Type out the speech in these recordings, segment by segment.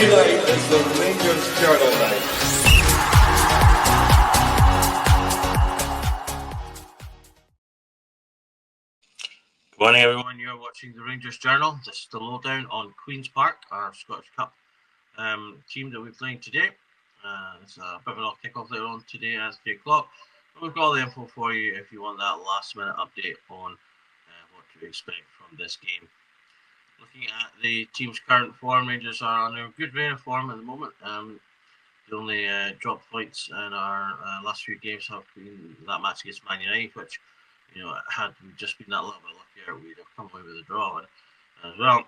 every night is the Rangers Journal night. Good morning, everyone. You're watching the Rangers Journal. This is the Lowdown on Queen's Park, our Scottish Cup team that we're playing today. It's a bit of an off kick-off later on today at 3 o'clock. But we've got all the info for you if you want that last-minute update on what to expect from this game. Looking at the team's current form, Rangers are on a good reign of form at the moment. The only drop points in our last few games have been that match against Man United, which, had we just been that little bit luckier, we'd have come away with a draw as well.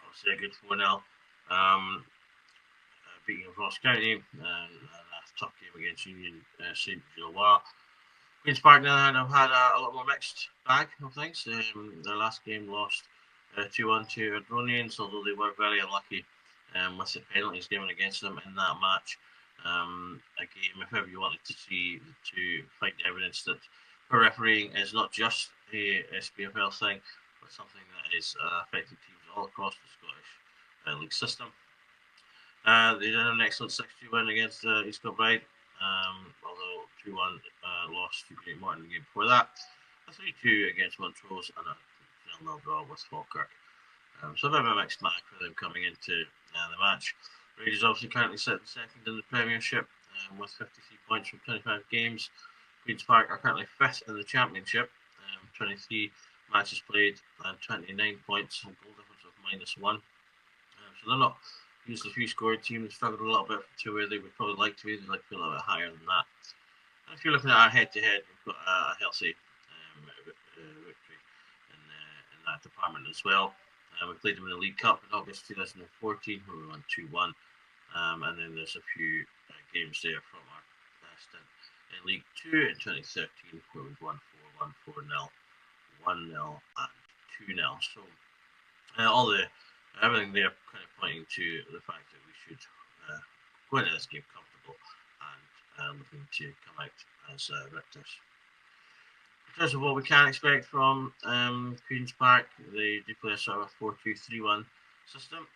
Obviously, a good 4-0 beating of Ross County, and a tough game against Union St. Gilloise. Queen's Park now have had a lot more mixed bag of things. Their last game lost 2-1 to Adronians, although they were very unlucky with the penalties given against them in that match. A game, if ever you wanted to find evidence that poor refereeing is not just a SPFL thing, but something that is affecting teams all across the Scottish league system. They did an excellent 6-2 win against East Kilbride, although 2-1 loss to Great Morton the game before that. A 3-2 against Montrose and a 0-0 draw with Falkirk. So a bit of a mixed bag for them coming into the match. Rangers obviously currently sitting second in the Premiership with 53 points from 25 games. Queen's Park are currently fifth in the Championship, 23 matches played and 29 points, and goal difference of -1. So they're not usually a few scored team. They struggled a little bit to where they would probably like to be. They'd like to be a little bit higher than that. And if you're looking at our head-to-head, we've got a healthy victory in that department as well. We played them in the League Cup in August 2014, where we won 2-1. And then there's a few games there from our stint in League 2 in 2013, where we've won 4-1, 4-0, 1-0, and 2-0. So everything there kind of pointing to the fact that we should go into this game comfortable and looking to come out as victors. In terms of what we can expect from Queen's Park, they do play a sort of a 4-2-3-1 system.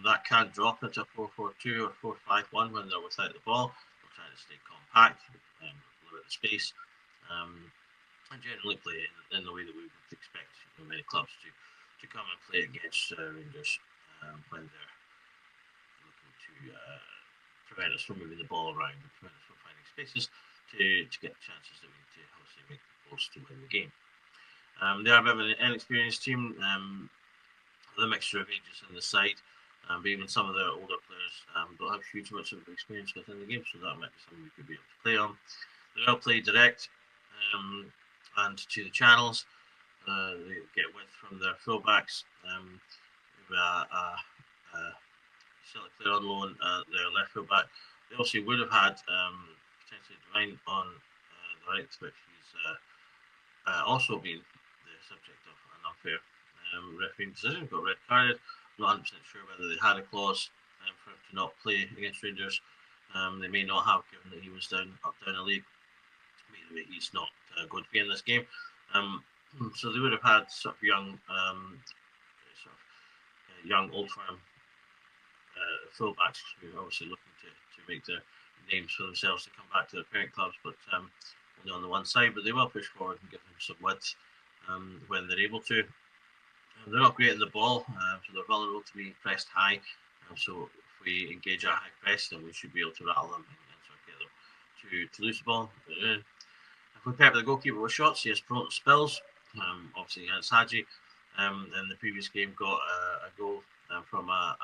That can drop into a 4-4-2 or 4-5-1 when they're without the ball. We're trying to stay compact, limit the space, and generally play in the way that we would expect many clubs to come and play against Rangers when they're looking to prevent us from moving the ball around and prevent us from finding spaces to get chances that we need to obviously make the goals to win the game. They are a bit of an inexperienced team, the mixture of ages in the side, but even some of the older players don't have huge amounts of experience within the game, so that might be something we could be able to play on. They will play direct and to the channels. They get width from their fullbacks. Celtic player on loan, their left fullback. They also would have had potentially Divine on the right, which he's also been the subject of an unfair refereeing decision. Got red carded. Not 100% sure whether they had a clause for him to not play against Rangers. They may not have, given that he was down a league. Maybe he's not going to be in this game. So they would have had sort of young old firm fullbacks who are obviously looking to make their names for themselves to come back to their parent clubs, but only on the one side. But they will push forward and give them some width when they're able to. They're not great at the ball, so they're vulnerable to being pressed high. So if we engage our high press, then we should be able to rattle them and sort of get them to lose the ball. If we pepper the goalkeeper with shots, he has prone to spills. Obviously against Hadji, in the previous game got a goal from a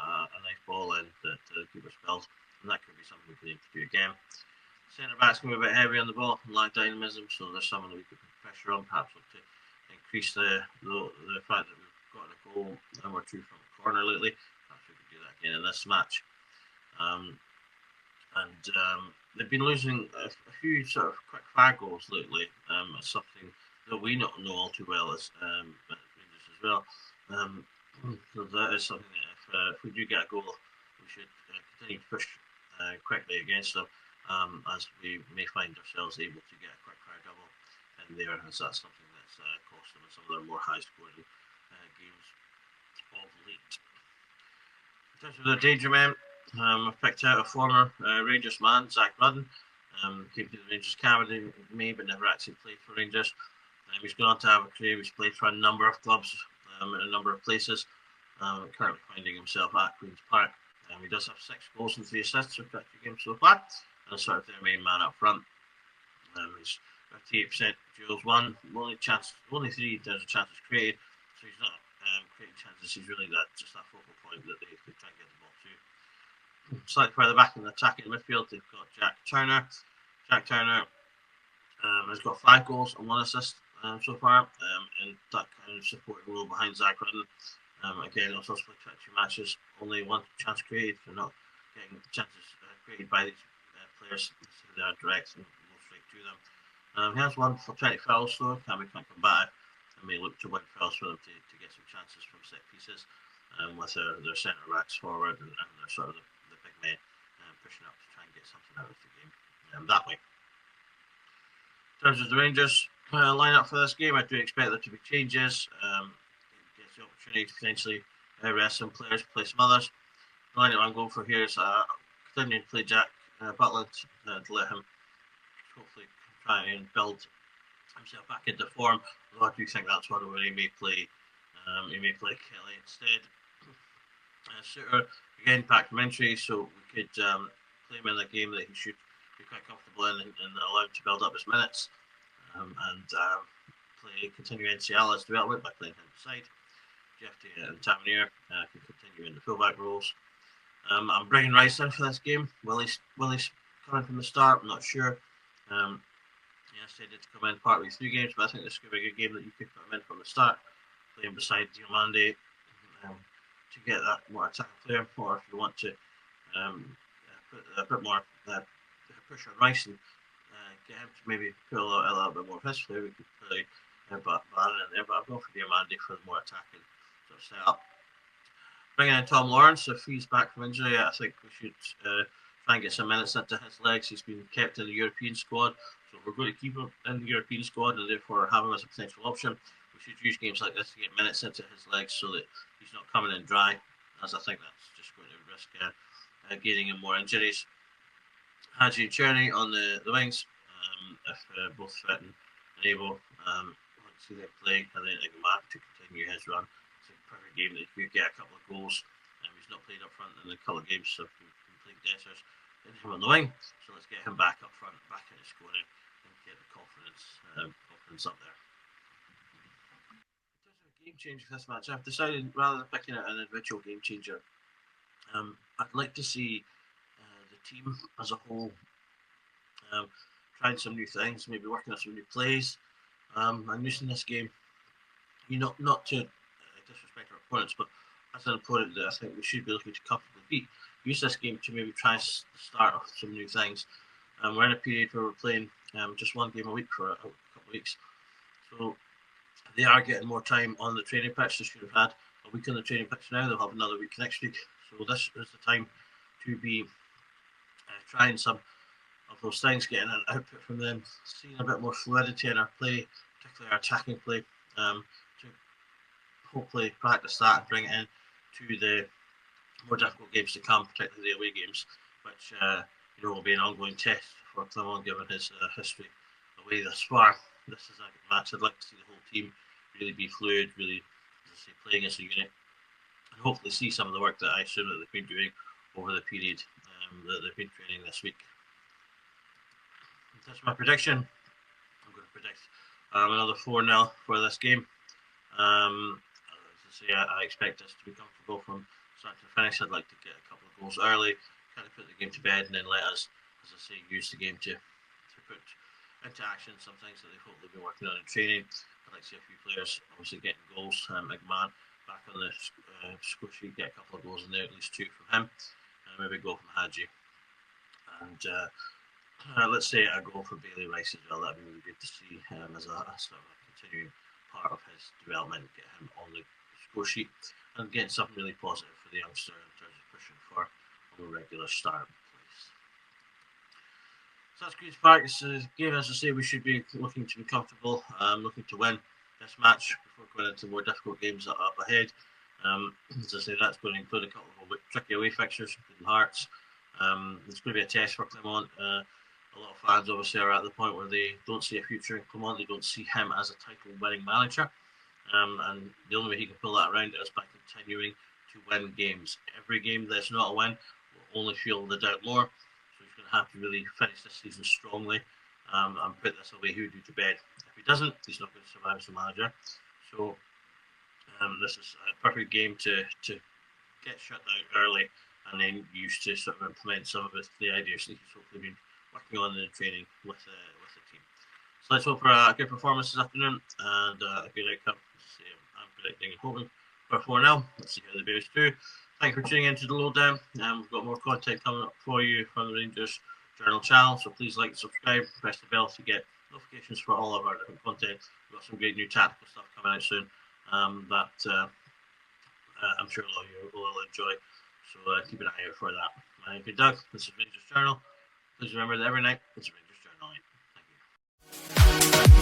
nice ball in that the keeper spills, and that could be something we could aim to do again. Centre backs can be a bit heavy on the ball and lack dynamism, so there's someone that we could put pressure on, perhaps to increase the fact that we've gotten a goal or two from a corner lately. Perhaps we could do that again in this match. They've been losing a few sort of quick fire goals lately. It's something that we not know all too well as Rangers as well. So that is something that if we do get a goal, we should continue to push quickly against them, as we may find ourselves able to get a quick fire double in there, as that's something that's cost them in some of their more high scoring games of late. In In terms of the danger men, I've picked out a former Rangers man, Zach Rudden. Came to the Rangers academy, but never actually played for Rangers. He's gone on to have a career. He's played for a number of clubs in a number of places. Currently finding himself at Queen's Park. He does have 6 goals and 3 assists for 50 games so far, and sort of their main man up front. He's 58% duels won, only 3 there's a chances created, so he's not creating chances. He's really just that focal point that they try and get the ball to. Slightly further back in the attacking midfield, they've got Jack Turner. Jack Turner has got 5 goals and 1 assist so far, in that kind of supporting role behind Zach Rudden. Again, also split 22 matches, only 1 chance created. They're not getting chances created by these players, so they are direct and go straight to them. He has 1 for 20 fouls, though, can be quite combative, and may look to win fouls for them to get some chances from set pieces, with their centre backs forward and their sort of the big men pushing up to try and get something out of the game that way. In terms of the Rangers lineup for this game, I do expect there to be changes. Gets the opportunity to potentially rest some players, play some others. The lineup I'm going for here is continuing to play Jack Butland to let him hopefully try and build himself back into form. Although I do think that's one where he may play Kelly instead. Suter again back from injury, so we could play him in a game that he should be quite comfortable in and allow him to build up his minutes and continue NCL's development by playing him beside. Jeffy and Tavernier can continue in the fullback roles. I'm bringing Rice in for this game. Will he coming from the start? I'm not sure. Yes, he did come in partly through games, but I think this could be a good game that you could put him in from the start, playing beside Diomande to get that more attacking player, or if you want to put a bit more push on Rice and get him to maybe put a little bit more of his flair, we could play Barron in there, but I've gone for Diomande for the more attacking sort of setup. Bringing in Tom Lawrence, if he's back from injury, I think we should try and get some minutes into his legs. He's been kept in the European squad, so we're going to keep him in the European squad and therefore have him as a potential option. We should use games like this to get minutes into his legs so that he's not coming in dry, as I think that's just going to risk gaining him more injuries. Hadji and Cherny on the wings, if both fit and able. Let's see them play, and then Igman to continue his run. It's a perfect game that he could get a couple of goals. He's not played up front in a couple of games, so we've played Dessers and him on the wing. So let's get him back up front, back in the scoring, and get the confidence up there. In terms of a game changer for this match, I've decided rather than picking out an individual game changer, I'd like to see the team as a whole trying some new things, maybe working on some new plays, and using this game, not to disrespect our opponents, but as an opponent that I think we should be looking to comfortably beat, use this game to maybe try and start off some new things. We're in a period where we're playing just 1 game a week for a couple of weeks, so they are getting more time on the training pitch. They should have had a week on the training pitch now. They'll have another week next week, so this is the time to be trying some of those things, getting an output from them, seeing a bit more fluidity in our play, particularly our attacking play, to hopefully practice that and bring it in to the more difficult games to come, particularly the away games, which will be an ongoing test for Clement given his history away thus far. This is a match I'd like to see the whole team really be fluid, really, as I say, playing as a unit, and hopefully see some of the work that I assume that they've been doing over the period that they've been training this week. That's my prediction. I'm going to predict another 4-0 for this game. As I say, I expect us to be comfortable from start to finish. I'd like to get a couple of goals early, kind of put the game to bed, and then let us, as I say, use the game to put into action some things that they've hopefully been working on in training. I'd like to see a few players obviously getting goals. McMahon back on the score sheet, get a couple of goals in there, at least 2 from him, and maybe go from Hadji. And let's say a goal for Bailey Rice as well. That'd be really good to see as a sort of a continuing part of his development, get him on the score sheet and getting something really positive for the youngster in terms of pushing for a regular start place. So that's Queen's Park. It's a game, as I say, we should be looking to be comfortable, looking to win this match before going into more difficult games up ahead. As I say, that's going to include a couple of tricky away fixtures, including Hearts. It's going to be a test for Clement. A lot of fans obviously are at the point where they don't see a future in Clement. They don't see him as a title-winning manager. And the only way he can pull that around is by continuing to win games. Every game that's not a win will only fuel the doubt more. So he's going to have to really finish this season strongly and put this away hoodoo to bed. If he doesn't, he's not going to survive as a manager. So this is a perfect game to get shut down early and then use to sort of implement some of the ideas that he's hopefully been working on in the training with the team. So let's hope for a good performance this afternoon and a good outcome. I'm predicting and hoping for 4-0. Let's see how the Bears do. Thank you for tuning into the Lowdown. We've got more content coming up for you from the Rangers Journal channel, so please like and subscribe, press the bell to get notifications for all of our different content. We've got some great new tactical stuff coming out soon that I'm sure a lot of you will enjoy. So keep an eye out for that. My name is Doug. This is Rangers Journal. Please remember that every night it's a Rangers Journal night. Thank you.